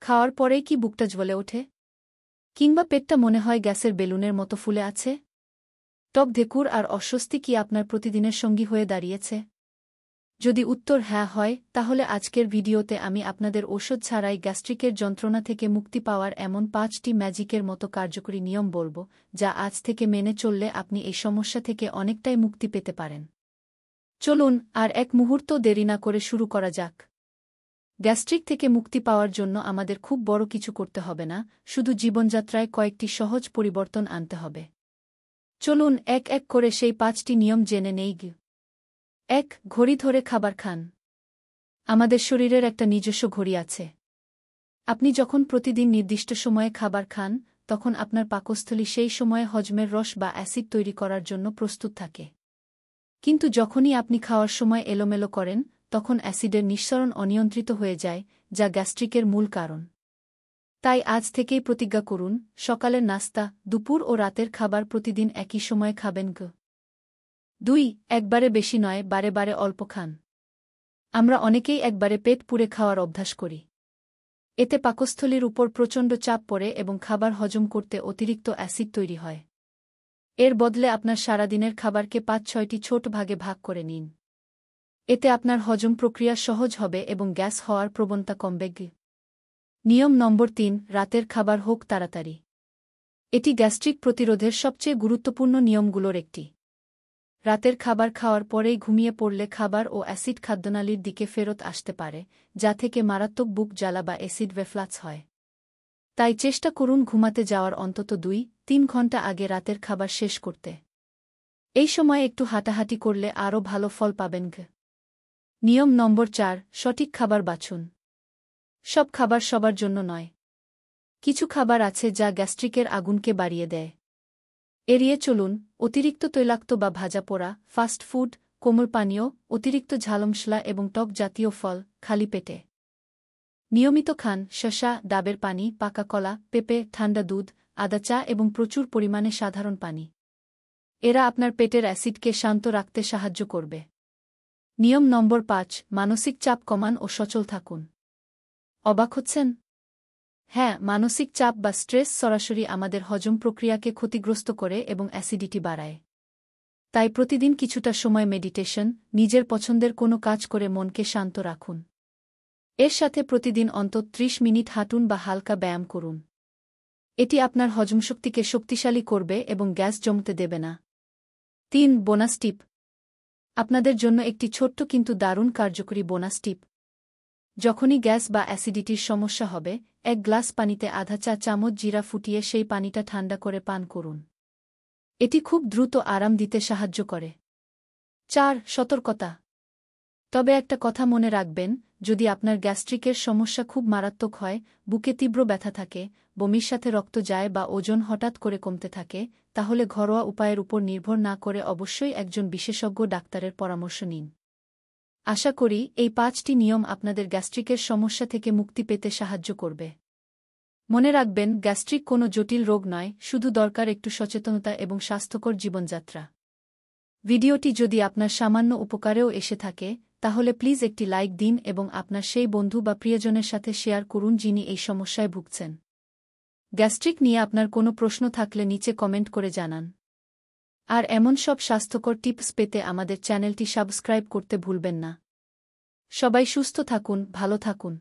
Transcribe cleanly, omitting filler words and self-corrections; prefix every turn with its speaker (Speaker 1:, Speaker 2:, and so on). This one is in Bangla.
Speaker 1: খাওয়ার পরেই কি বুকটা জ্বলে ওঠে? কিংবা পেটটা মনে হয় গ্যাসের বেলুনের মতো ফুলে আছে? টক ঢেকুর আর অস্বস্তি কি আপনার প্রতিদিনের সঙ্গী হয়ে দাঁড়িয়েছে? যদি উত্তর হ্যাঁ হয়, তাহলে আজকের ভিডিওতে আমি আপনাদের ওষুধ ছাড়াই গ্যাস্ট্রিকের যন্ত্রণা থেকে মুক্তি পাওয়ার এমন 5টি ম্যাজিকের মতো কার্যকরী নিয়ম বলব, যা আজ থেকে মেনে চললে আপনি এই সমস্যা থেকে অনেকটাই মুক্তি পেতে পারেন। চলুন আর এক মুহূর্ত দেরি না করে শুরু করা যাক। গ্যাস্ট্রিক থেকে মুক্তি পাওয়ার জন্য আমাদের খুব বড় কিছু করতে হবে না, শুধু জীবনযাত্রায় কয়েকটি সহজ পরিবর্তন আনতে হবে। চলুন এক এক করে সেই 5টি নিয়ম জেনে নেই। 1. ঘড়ি ধরে খাবার খান। আমাদের শরীরের একটা নিজস্ব ঘড়ি আছে। আপনি যখন প্রতিদিন নির্দিষ্ট সময়ে খাবার খান, তখন আপনার পাকস্থলী সেই সময়ে হজমের রস বা অ্যাসিড তৈরি করার জন্য প্রস্তুত থাকে। কিন্তু যখনই আপনি খাওয়ার সময় এলোমেলো করেন, তখন অ্যাসিডের নিঃসরণ অনিয়ন্ত্রিত হয়ে যায়, যা গ্যাস্ট্রিকের মূল কারণ। তাই আজ থেকেই প্রতিজ্ঞা করুন, সকালের নাস্তা, দুপুর ও রাতের খাবার প্রতিদিন একই সময়ে খাবেন। 2. একবারে বেশি নয়, বারে বারে অল্প খান। আমরা অনেকেই একবারে পেট পুরে খাওয়ার অভ্যাস করি। এতে পাকস্থলীর উপর প্রচণ্ড চাপ পড়ে এবং খাবার হজম করতে অতিরিক্ত অ্যাসিড তৈরি হয়। এর বদলে আপনার সারাদিনের খাবারকে 5-6টি ছোট ভাগে ভাগ করে নিন। এতে আপনার হজম প্রক্রিয়া সহজ হবে এবং গ্যাস হওয়ার প্রবণতা কমবে। নিয়ম নম্বর 3. রাতের খাবার হোক তাড়াতাড়ি। এটি গ্যাস্ট্রিক প্রতিরোধের সবচেয়ে গুরুত্বপূর্ণ নিয়মগুলোর একটি। রাতের খাবার খাওয়ার পরেই ঘুমিয়ে পড়লে খাবার ও অ্যাসিড খাদ্যনালীর দিকে ফেরত আসতে পারে, যা থেকে মারাত্মক বুক জ্বালা বা অ্যাসিড রিফ্লাক্স হয়। তাই চেষ্টা করুন ঘুমাতে যাওয়ার অন্তত 2-3 ঘণ্টা আগে রাতের খাবার শেষ করতে। এই সময় একটু হাঁটাহাঁটি করলে আরও ভালো ফল পাবেন। নিয়ম নম্বর 4. সঠিক খাবার বাছুন। সব খাবার সবার জন্য নয়। কিছু খাবার আছে যা গ্যাস্ট্রিকের আগুনকে বাড়িয়ে দেয়। এড়িয়ে চলুন অতিরিক্ত তৈলাক্ত বা ভাজা পোড়া, ফাস্ট ফুড, কোমল পানীয়, অতিরিক্ত ঝাল মশলা এবং টক জাতীয় ফল, খালি পেটে। নিয়মিত খান শসা, ডাবের পানি, পাকা কলা, পেঁপে, ঠান্ডা দুধ, আদা চা এবং প্রচুর পরিমাণে সাধারণ পানি। এরা আপনার পেটের অ্যাসিডকে শান্ত রাখতে সাহায্য করবে। নিয়ম নম্বর 5. মানসিক চাপ কমান ও সচল থাকুন। অবাক হচ্ছেন? হ্যাঁ, মানসিক চাপ বা স্ট্রেস সরাসরি আমাদের হজম প্রক্রিয়াকে ক্ষতিগ্রস্ত করে এবং অ্যাসিডিটি বাড়ায়। তাই প্রতিদিন কিছুটা সময় মেডিটেশন, নিজের পছন্দের কোনো কাজ করে মনকে শান্ত রাখুন। এর সাথে প্রতিদিন অন্তত 30 মিনিট হাঁটুন বা হালকা ব্যায়াম করুন। এটি আপনার হজমশক্তিকে শক্তিশালী করবে এবং গ্যাস জমতে দেবে না। 3. বোনাস টিপ। আপনাদের জন্য একটি ছোট্ট কিন্তু দারুণ কার্যকরী বোনাস টিপ। যখনই গ্যাস বা অ্যাসিডিটির সমস্যা হবে, 1 গ্লাস পানিতে আধা চা চামচ জিরা ফুটিয়ে সেই পানিটা ঠান্ডা করে পান করুন। এটি খুব দ্রুত আরাম দিতে সাহায্য করে। 4. সতর্কতা। তবে একটা কথা মনে রাখবেন, যদি আপনার গ্যাস্ট্রিকের সমস্যা খুব মারাত্মক হয়, বুকে তীব্র ব্যথা থাকে, বমির সাথে রক্ত যায় বা ওজন হঠাৎ করে কমতে থাকে, তাহলে ঘরোয়া উপায়ের উপর নির্ভর না করে অবশ্যই একজন বিশেষজ্ঞ ডাক্তারের পরামর্শ নিন। আশা করি এই 5টি নিয়ম আপনাদের গ্যাস্ট্রিকের সমস্যা থেকে মুক্তি পেতে সাহায্য করবে। মনে রাখবেন, গ্যাস্ট্রিক কোনো জটিল রোগ নয়, শুধু দরকার একটু সচেতনতা এবং স্বাস্থ্যকর জীবনযাত্রা। ভিডিওটি যদি আপনার সামান্য উপকারেও এসে থাকে, তাহলে প্লিজ একটি লাইক দিন এবং আপনার সেই বন্ধু বা প্রিয়জনের সাথে শেয়ার করুন যিনি এই সমস্যায় ভুগছেন। গ্যাস্ট্রিক নিয়ে আপনার কোনো প্রশ্ন থাকলে নিচে কমেন্ট করে জানান। আর এমন সব স্বাস্থ্যকর টিপস পেতে আমাদের চ্যানেলটি সাবস্ক্রাইব করতে ভুলবেন না। সবাই সুস্থ থাকুন, ভালো থাকুন।